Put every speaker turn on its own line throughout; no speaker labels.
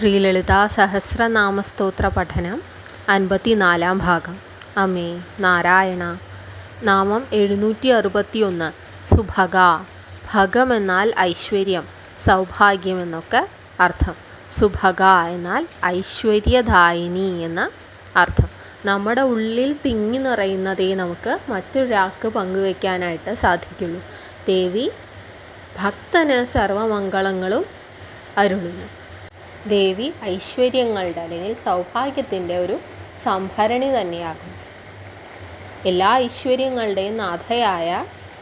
ശ്രീലളിതാ സഹസ്രനാമസ്തോത്ര പഠനം 54 ഭാഗം. അമേ നാരായണ. നാമം 761. സുഭഗ. ഭഗമെന്നാൽ ഐശ്വര്യം, സൗഭാഗ്യം എന്നൊക്കെ അർത്ഥം. സുഭഗ എന്നാൽ ഐശ്വര്യദായിനി എന്ന അർത്ഥം. നമ്മുടെ ഉള്ളിൽ തിങ്ങി നിറയുന്നതേ നമുക്ക് മറ്റൊരാൾക്ക് പങ്കുവയ്ക്കാനായിട്ട് സാധിക്കുള്ളൂ. ദേവി ഭക്തന് സർവമംഗളങ്ങളും അരുളുന്നു. ദേവി ഐശ്വര്യങ്ങളുടെ അല്ലെങ്കിൽ സൗഭാഗ്യത്തിൻ്റെ ഒരു സംഭരണി തന്നെയാകുന്നു. എല്ലാ ഐശ്വര്യങ്ങളുടെയും നാഥയായ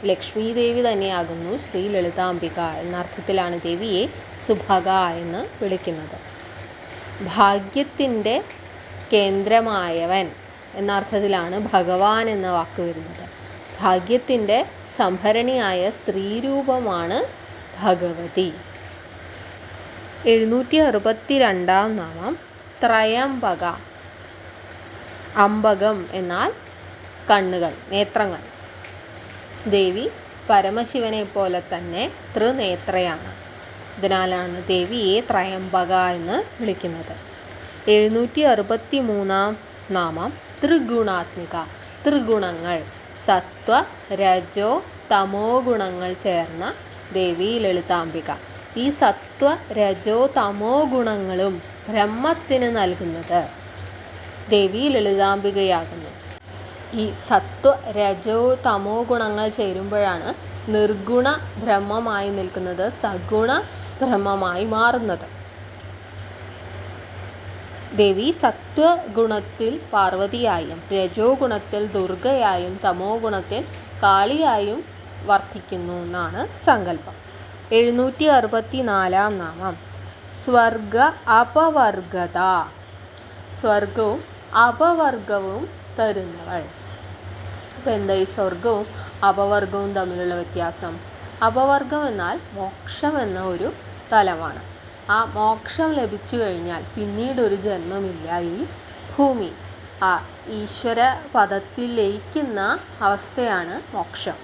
ലക്ഷ്മി ദേവി തന്നെയാകുന്നു ശ്രീ ലളിതാംബിക എന്നർത്ഥത്തിലാണ് ദേവിയെ സുഭഗ എന്ന് വിളിക്കുന്നത്. ഭാഗ്യത്തിൻ്റെ കേന്ദ്രമായവൻ എന്നർത്ഥത്തിലാണ് ഭഗവാൻ എന്ന വാക്ക് വരുന്നത്. ഭാഗ്യത്തിൻ്റെ സംഭരണിയായ സ്ത്രീരൂപമാണ് ഭഗവതി. 762 നാമം ത്രയംബക. അംബകം എന്നാൽ കണ്ണുകൾ, നേത്രങ്ങൾ. ദേവി പരമശിവനെ പോലെ തന്നെ ത്രിനേത്രയാണ്. ഇതിനാലാണ് ദേവിയെ ത്രയംബക എന്ന് വിളിക്കുന്നത്. 763 നാമം ത്രിഗുണാത്മിക. ത്രിഗുണങ്ങൾ, സത്വ രജോ തമോ ഗുണങ്ങൾ ചേർന്ന ദേവി ലളിതാംബിക. ഈ സത്വ രജോ തമോ ഗുണങ്ങളും ബ്രഹ്മത്തിന് നൽകുന്നത് ദേവി ലളിതാംബികയാകുന്നു. ഈ സത്വ രജോ തമോ ഗുണങ്ങൾ ചേരുമ്പോഴാണ് നിർഗുണ ബ്രഹ്മമായി നിൽക്കുന്നത് സഗുണ ബ്രഹ്മമായി മാറുന്നത്. ദേവി സത്വഗുണത്തിൽ പാർവതിയായും രജോ ഗുണത്തിൽ ദുർഗയായും തമോ ഗുണത്തിൽ കാളിയായും വർത്തിക്കുന്നു എന്നാണ് സങ്കല്പം. 764 നാമം സ്വർഗ അപവർഗത. സ്വർഗവും അപവർഗവും തരുന്നവൾ. അപ്പോൾ എന്താ ഈ സ്വർഗവും അപവർഗവും തമ്മിലുള്ള വ്യത്യാസം? അപവർഗം എന്നാൽ മോക്ഷം എന്ന ഒരു തലമാണ്. ആ മോക്ഷം ലഭിച്ചു കഴിഞ്ഞാൽ പിന്നീടൊരു ജന്മമില്ല ഈ ഭൂമി. ആ ഈശ്വര പദത്തിൽ ലയിക്കുന്ന അവസ്ഥയാണ് മോക്ഷം.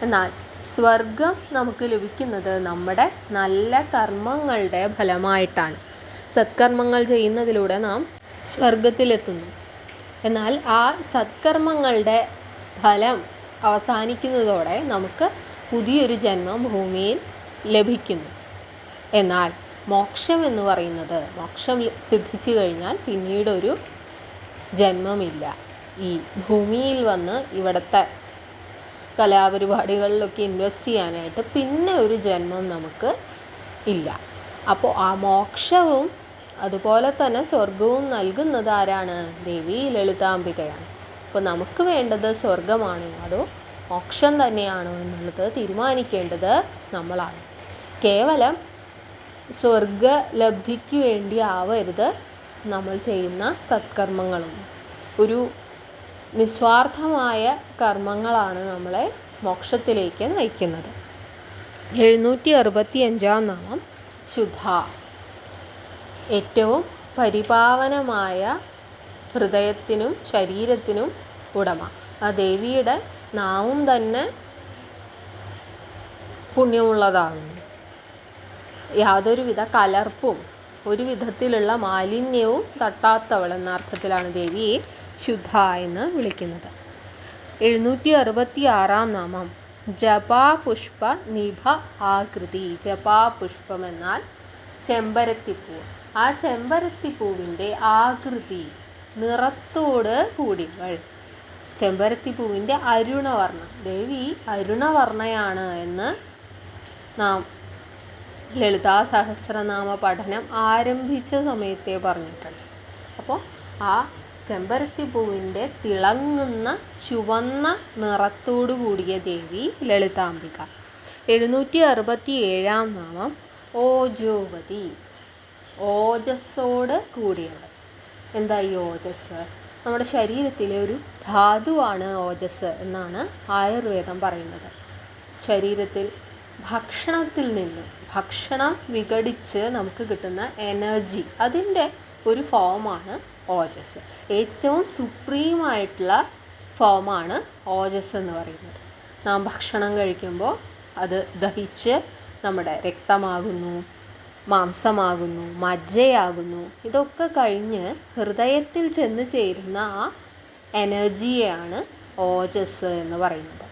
എന്നാൽ സ്വർഗം നമുക്ക് ലഭിക്കുന്നത് നമ്മുടെ നല്ല കർമ്മങ്ങളുടെ ഫലമായിട്ടാണ്. സത്കർമ്മങ്ങൾ ചെയ്യുന്നതിലൂടെ നാം സ്വർഗത്തിലെത്തുന്നു. എന്നാൽ ആ സത്കർമ്മങ്ങളുടെ ഫലം അവസാനിക്കുന്നതോടെ നമുക്ക് പുതിയൊരു ജന്മം ഭൂമിയിൽ ലഭിക്കുന്നു. എന്നാൽ മോക്ഷം എന്ന് പറയുന്നത്, മോക്ഷം സിദ്ധിച്ചു കഴിഞ്ഞാൽ പിന്നീടൊരു ജന്മമില്ല. ഈ ഭൂമിയിൽ വന്ന് ഇവിടുത്തെ കലാപരിപാടികളിലൊക്കെ ഇൻവെസ്റ്റ് ചെയ്യാനായിട്ട് പിന്നെ ഒരു ജന്മം നമുക്ക് ഇല്ല. അപ്പോൾ ആ മോക്ഷവും അതുപോലെ തന്നെ സ്വർഗവും നൽകുന്നത് ആരാണ്? ദേവി ലളിതാംബികയാണ്. അപ്പോൾ നമുക്ക് വേണ്ടത് സ്വർഗമാണോ അതോ മോക്ഷം തന്നെയാണോ എന്നുള്ളത് തീരുമാനിക്കേണ്ടത് നമ്മളാണ്. കേവലം സ്വർഗലബ്ധിക്ക് വേണ്ടി ആവരുത് നമ്മൾ ചെയ്യുന്ന സത്കർമ്മങ്ങളും. ഒരു നിസ്വാർത്ഥമായ കർമ്മങ്ങളാണ് നമ്മളെ മോക്ഷത്തിലേക്ക് നയിക്കുന്നത്. 765 നാമം ശുദ്ധ. ഏറ്റവും പരിപാവനമായ ഹൃദയത്തിനും ശരീരത്തിനും ഉടമ. ആ ദേവിയുടെ നാമം തന്നെ പുണ്യമുള്ളതാകുന്നു. യാതൊരുവിധ കലർപ്പും ഒരു വിധത്തിലുള്ള മാലിന്യവും തട്ടാത്തവൾ എന്ന അർത്ഥത്തിലാണ് ദേവിയെ ശുദ്ധ എന്ന് വിളിക്കുന്നത്. 766 നാമം ജപാപുഷ്പ നിഭ ആകൃതി. ജപാപുഷ്പം എന്നാൽ ചെമ്പരത്തിപ്പൂ. ആ ചെമ്പരത്തിപ്പൂവിൻ്റെ ആകൃതി, നിറത്തോട് കൂടിയവൾ. ചെമ്പരത്തിപ്പൂവിൻ്റെ അരുണവർണ്ണം. ദേവി അരുണവർണ്ണയാണ് എന്ന് നാം ലളിതാ സഹസ്രനാമ പഠനം ആരംഭിച്ച സമയത്തെ പറഞ്ഞിട്ടുണ്ട്. അപ്പോൾ ആ ചെമ്പരത്തിപ്പൂവിൻ്റെ തിളങ്ങുന്ന ചുവന്ന നിറത്തോടു കൂടിയ ദേവി ലളിതാംബിക. 767 നാമം ഓജോവതി. ഓജസ്സോട് കൂടിയവൾ. എന്താ ഈ ഓജസ്? നമ്മുടെ ശരീരത്തിലെ ഒരു ധാതുവാണ് ഓജസ് എന്നാണ് ആയുർവേദം പറയുന്നത്. ശരീരത്തിൽ ഭക്ഷണത്തിൽ നിന്ന് ഭക്ഷണം വിഘടിച്ച് നമുക്ക് കിട്ടുന്ന എനർജി, അതിൻ്റെ ഒരു ഫോമാണ് ഓജസ്. ഏറ്റവും സുപ്രീമായിട്ടുള്ള ഫോമാണ് ഓജസ് എന്ന് പറയുന്നത്. നാം ഭക്ഷണം കഴിക്കുമ്പോൾ അത് ദഹിച്ച് നമ്മുടെ രക്തമാകുന്നു. മാംസമാകുന്നു, മജ്ജയാകുന്നു. ഇതൊക്കെ കഴിഞ്ഞ് ഹൃദയത്തിൽ ചെന്ന് ചേരുന്ന ആ എനർജിയെയാണ് ഓജസ് എന്ന് പറയുന്നത്.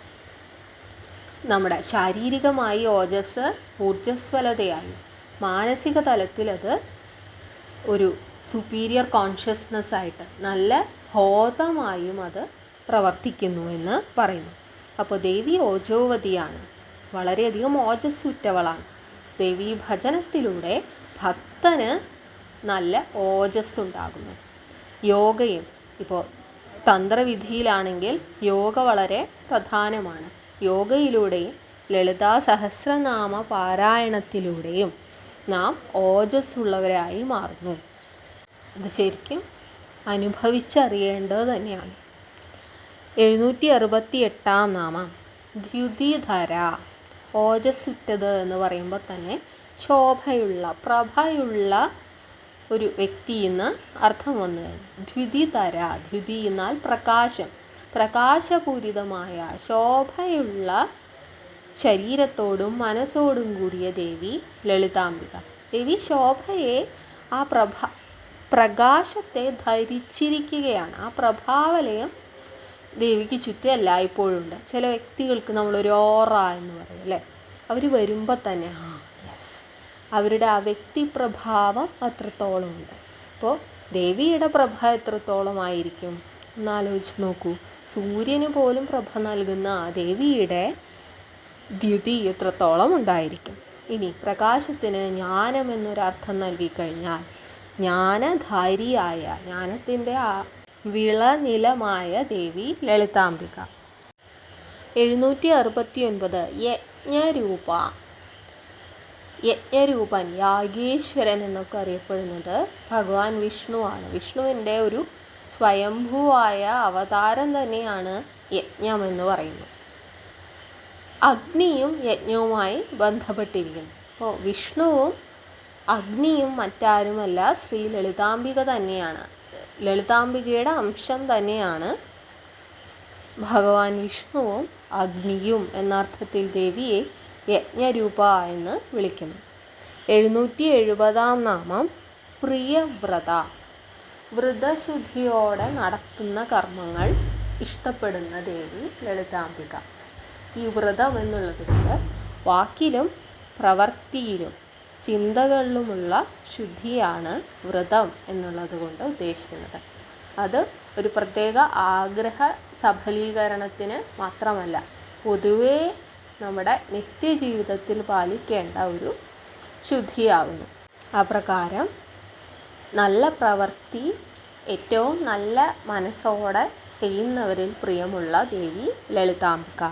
നമ്മുടെ ശാരീരികമായി ഓജസ് ഊർജ്ജസ്വലതയായി, മാനസിക തലത്തിൽ അത് ഒരു സുപ്പീരിയർ കോൺഷ്യസ്നെസ് ആയിട്ട് നല്ല ബോധമായും അത് പ്രവർത്തിക്കുന്നു എന്ന് പറയുന്നു. അപ്പോൾ ദേവി ഓജോവതിയാണ്, വളരെയധികം ഓജസ്സുറ്റവളാണ്. ദേവീ ഭജനത്തിലൂടെ ഭക്തന് നല്ല ഓജസ് ഉണ്ടാകുന്നു. യോഗയും ഇപ്പോൾ തന്ത്രവിധിയിലാണെങ്കിൽ യോഗ വളരെ പ്രധാനമാണ്. യോഗയിലൂടെയും ലളിതാ സഹസ്രനാമ പാരായണത്തിലൂടെയും നാം ഓജസ്സുള്ളവരായി മാറുന്നു. അത് ശരിക്കും അനുഭവിച്ചറിയേണ്ടത് തന്നെയാണ്. 768 നാമം ദ്യുതിധര. ഓജസ്സുറ്റത് എന്ന് പറയുമ്പോൾ തന്നെ ശോഭയുള്ള, പ്രഭയുള്ള ഒരു വ്യക്തി എന്ന് അർത്ഥം വന്നു കഴിഞ്ഞു. ദ്യുതിധര, ദ്യുതി എന്നാൽ പ്രകാശം, പ്രകാശപൂരിതമായ ശോഭയുള്ള ശരീരത്തോടും മനസ്സോടും കൂടിയ ദേവി ലളിതാംബിക. ദേവി ശോഭയെ, ആ പ്രകാശത്തെ ധരിച്ചിരിക്കുകയാണ്. ആ പ്രഭാവലയം ദേവിക്ക് ചുറ്റും എല്ലായ്പ്പോഴും ഉണ്ട്. ചില വ്യക്തികൾക്ക് നമ്മളൊരു ഓറ എന്ന് പറയും അല്ലേ, അവർ വരുമ്പോൾ തന്നെ യെസ്, അവരുടെ ആ വ്യക്തിപ്രഭാവം അത്രത്തോളം ഉണ്ട്. അപ്പോൾ ദേവിയുടെ പ്രഭ എത്രത്തോളമായിരിക്കും എന്നാലോചിച്ച് നോക്കൂ. സൂര്യന് പോലും പ്രഭ നൽകുന്ന ആ ദേവിയുടെ ദ്യുതി എത്രത്തോളം ഉണ്ടായിരിക്കും. ഇനി പ്രകാശത്തിന് ജ്ഞാനം എന്നൊരർത്ഥം നൽകിക്കഴിഞ്ഞാൽ ജ്ഞാനധാരിയായ, ജ്ഞാനത്തിൻ്റെ ആ വിളനിലമായ ദേവി ലളിതാംബിക. 769 യജ്ഞരൂപ. യജ്ഞരൂപൻ, യാഗേശ്വരൻ എന്നൊക്കെ അറിയപ്പെടുന്നത് ഭഗവാൻ വിഷ്ണുവാണ്. വിഷ്ണുവിൻ്റെ ഒരു സ്വയംഭൂവായ അവതാരം തന്നെയാണ് യജ്ഞം എന്ന് പറയുന്നത്. അഗ്നിയും യജ്ഞവുമായി ബന്ധപ്പെട്ടിരിക്കുന്നു. അപ്പോൾ വിഷ്ണുവും അഗ്നിയും മറ്റാരുമല്ല, ശ്രീ ലളിതാംബിക തന്നെയാണ്. ലളിതാംബികയുടെ അംശം തന്നെയാണ് ഭഗവാൻ വിഷ്ണുവും അഗ്നിയും എന്നർത്ഥത്തിൽ ദേവിയെ യജ്ഞരൂപ എന്ന് വിളിക്കുന്നു. 770 നാമം പ്രിയവ്രത. വ്രതശുദ്ധിയോടെ നടത്തുന്ന കർമ്മങ്ങൾ ഇഷ്ടപ്പെടുന്ന ദേവി ലളിതാംബിക. ഈ വ്രതം എന്നുള്ളത് കൊണ്ട് വാക്കിലും പ്രവൃത്തിയിലും ചിന്തകളിലുമുള്ള ശുദ്ധിയാണ് വ്രതം എന്നുള്ളത് കൊണ്ട് ഉദ്ദേശിക്കുന്നത്. അത് ഒരു പ്രത്യേക ആഗ്രഹ സഫലീകരണത്തിന് മാത്രമല്ല, പൊതുവേ നമ്മുടെ നിത്യജീവിതത്തിൽ പാലിക്കേണ്ട ഒരു ശുദ്ധിയാകുന്നു. അപ്രകാരം നല്ല പ്രവൃത്തി ഏറ്റവും നല്ല മനസ്സോടെ ചെയ്യുന്നവരിൽ പ്രിയമുള്ള ദേവി ലളിതാംബിക.